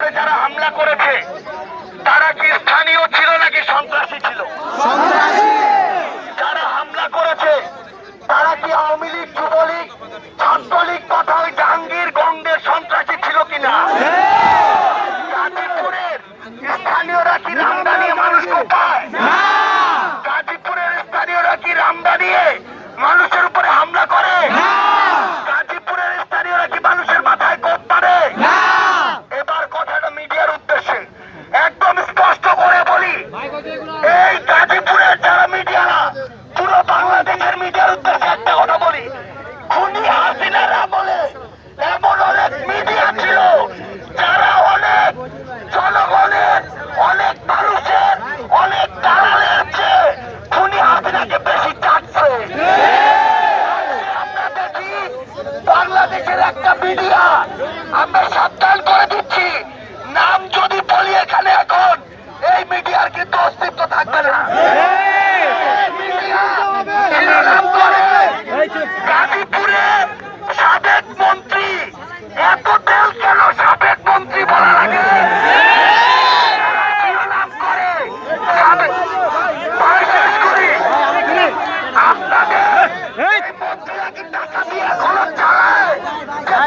উপরে যারা হামলা করেছে তারা কি স্থানীয় ছিল নাকি সন্ত্রাসী ছিল? যারা হামলা করেছে তারা কি আওয়ামী লীগ, যুবলীগ, ছাত্রলীগ তথা ওই জাহাঙ্গীর গঙ্গের সন্ত্রাসী ছিল কিনা? গাজীপুরের স্থানীয়রা কি রামদা নিয়ে মানুষ কোপায়? গাজীপুরের স্থানীয়রা কি রামদা নিয়ে মানুষের উপরে হামলা করে? গাজীপুরের স্থানীয়রা কি মানুষের মাথায় কোপ মারে? এবার কথাটা মিডিয়ার উদ্দেশ্যে একদম স্পষ্ট করে বলি, এই গাজীপুরের যারা মিডিয়ারা, পুরো বাংলাদেশের মিডিয়ার উদ্দেশ্যে একটা কথা বলি, খুনি হাসিনারা বলে এমন অনেক মিডিয়া ছিল যারা অনেক জনগণের, অনেক মানুষের, অনেক দালালের চেয়ে খুনি হাসিনাকে বেশি চাচ্ছে। আমরা দেখি বাংলাদেশের একটা মিডিয়া, আমরা সাবধান করে দিচ্ছি, নাম যদি বলি এখানে এখন এই মিডিয়ার কিন্তু অস্তিত্ব থাকবে না। গাজীপুরের সাবেক মন্ত্রী, এত তেল কেন সাবেক মন্ত্রী বলা লাগে? নাম করে আপনাদের মন্ত্রীরা কি টাকা দিয়ে এখনো চালায়?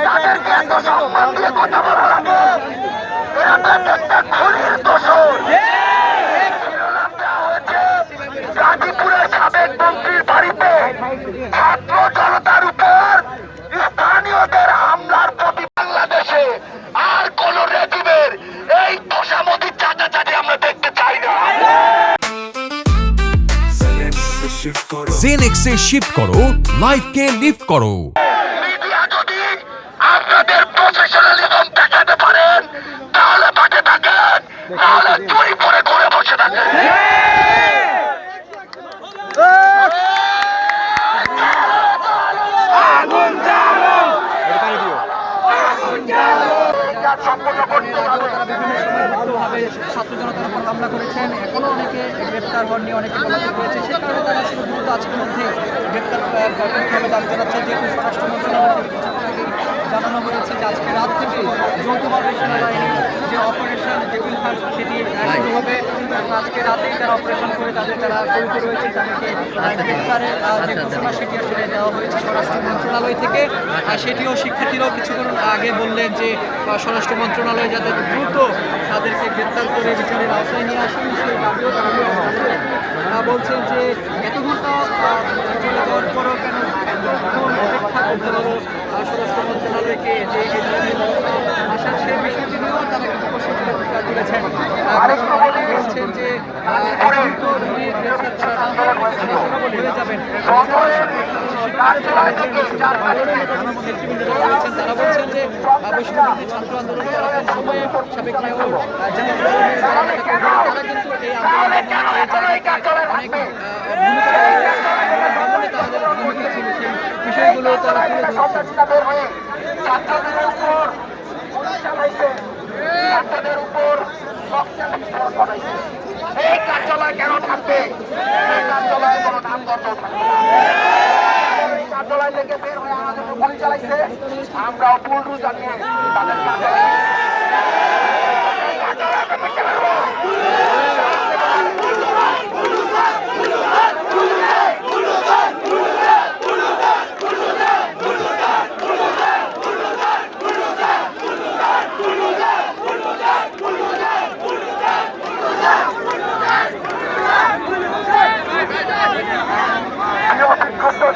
তাদেরকে এত সম্মান দিয়ে কথা বলা লাগে? এরা তো একটা খুনির দোষর। শিরোনাম দেওয়া হয়েছে গাজীপুরের সাবেক মন্ত্রীর বাড়িতে ছাত্র জনতার উপর স্থানীয়দের হামলার প্রতি বাংলাদেশে আর কোন রেজিমের এই তোষামতি চাচাচাটি আমরা দেখতে চাই না। জেনেক্সে শিফট করো, লাইফকে লিফট করো। মিডিয়া যদি আপনাদের প্রফেশনালিজম দেখাতে পারেন তাহলে বাঁচে থাকেন, তাহলে চুরি করে ঘুরে বসে থাকেন। ছাত্র জনতার উপর হামলা করেছেন, এখনো অনেকে গ্রেপ্তার হননি, অনেকে পলাতক রয়েছে। সে কারণে তারা শুধু দ্রুত আজকের মধ্যে গ্রেপ্তার করতে হবে দাবি জানাচ্ছে। যেহেতু স্বরাষ্ট্র মন্ত্রণালয় থেকে কিছুক্ষণ আগে জানানো হয়েছে যে আজকে রাত থেকে যৌথভাবে সেনাবাহিনীর যে অপারেশন টেবিল ফার্স্ট সেটি শুরু হবে এবং আজকে রাতেই তারা অপারেশন করে তারা জড়িত রয়েছে, তাদেরকে গ্রেপ্তারের যে ঘোষণা সেটি আসলে দেওয়া হয়েছে স্বরাষ্ট্র মন্ত্রণালয় থেকে। সেটিও শিক্ষার্থীরাও কিছুক্ষণ আগে বললেন যে স্বরাষ্ট্র মন্ত্রণালয় যাতে দ্রুত তাদেরকে গ্রেপ্তার করে বিচারের আওতায় নিয়ে আসেন সেই দাবিও তারা বলছেন যে এত ঘন্টা চলে যাওয়ার পরও কেন অপেক্ষা করতে হলো স্বরাষ্ট্র মন্ত্রণালয়কে যে এই ধরনের আসার সেই বিষয়টি নিয়েও তারা কিন্তু প্রশ্ন তুলেছেন। বলছেন যে দ্রুত যদি গ্রেপ্তার হয়ে যাবেন তারা বলছেন যে বৈষম্যবিরোধী ছাত্র আন্দোলন চলাকালীন সময়ে সাবেক মেয়র তারা কিন্তু এই আন্দোলনে অনেক ভূমিকা ছিল, সেই বিষয়গুলো তারা এই কার্যালয় কেন থাকবে? এই কার্যালয়ে কোনো নাম গন্ধ থাকবে। কার্যালয় থেকে বের হয়ে আমাদের গুলি চালাইছে, আমরাও পুলরু জানিয়ে তাদের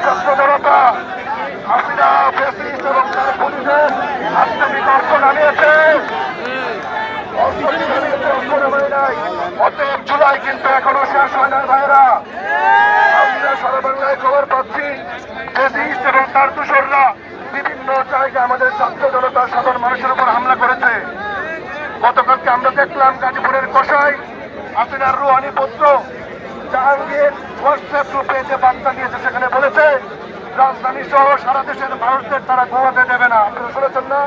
ছাত্র জনতা হাসিনা ফেসিস্ট এবং তার পুলিশে আজকে বিতর্ক নামিয়েছে। অতএব জুলাই কিন্তু এখনো শেষ হয় না ভাইরা। আমরা সারা বাংলায় খবর পাচ্ছি ফেসিস্ট এবং তার দূষররা বিভিন্ন জায়গায় আমাদের ছাত্র জনতা সাধারণ মানুষের উপর হামলা করেছে। গতকালকে আমরা দেখলাম গাজীপুরের কসাই হাসিনার রুহানি পুত্র জাহাঙ্গীর হোয়াটসঅ্যাপ গ্রুপে যে বার্তা দিয়েছে সেখানে বলেছে রাজধানী সহ সারা দেশের মানুষদের তারা ঘুমাতে দেবে না। আপনারা শুনেছেন না?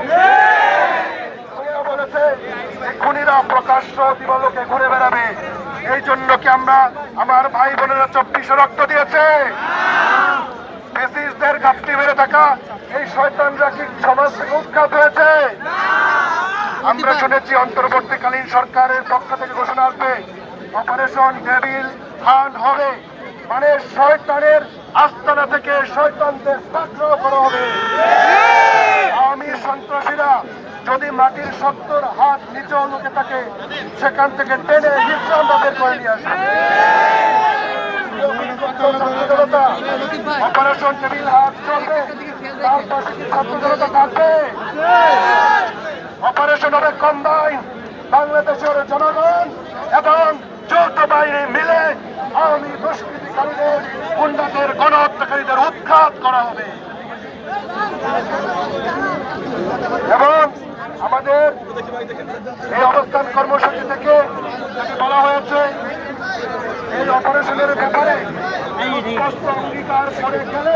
বলেছে খুনিরা প্রকাশ্য দিবালোকে ঘুরে বেড়াবে। এই জন্য কি আমরা আমার ভাই বোনেরা 24 রক্ত দিয়েছে? ফ্যাসিস্টদের ঘাপটি মেরে থাকা এই শয়তানরা কি সমাজ থেকে উৎখাত হয়েছে? আমরা শুনেছি অন্তর্বর্তীকালীন সরকারের পক্ষ থেকে ঘোষণা আসবে অপারেশন ডেভিল হান্ট হবে, মানে শয়তানের আস্তানা থেকে শয়তানদের পাকড়াও করা হবে। আওয়ামী সন্ত্রাসীরা যদি মাটির 70 হাত নিচে লুকে থাকে সেখান থেকে টেনে ইসলাম বের করে নিয়ে আসবে। অপারেশন টেবিল হাত চলবে, তার পাশে কি ছাত্র জনতা থাকবে? অপারেশন হবে কম্বাইন, বাংলাদেশের জনগণ এবং যৌথ বাহিনী মিলে আওয়ামী দুষ্কৃতিকারীদের গুন্ডাদের গণহত্যাকারীদের উৎখাত করা হবে। এবং আমাদের এই অবস্থান কর্মসূচি থেকে বলা হয়েছে এই অপারেশনের ব্যাপারে স্পষ্ট অঙ্গীকার করে গেলে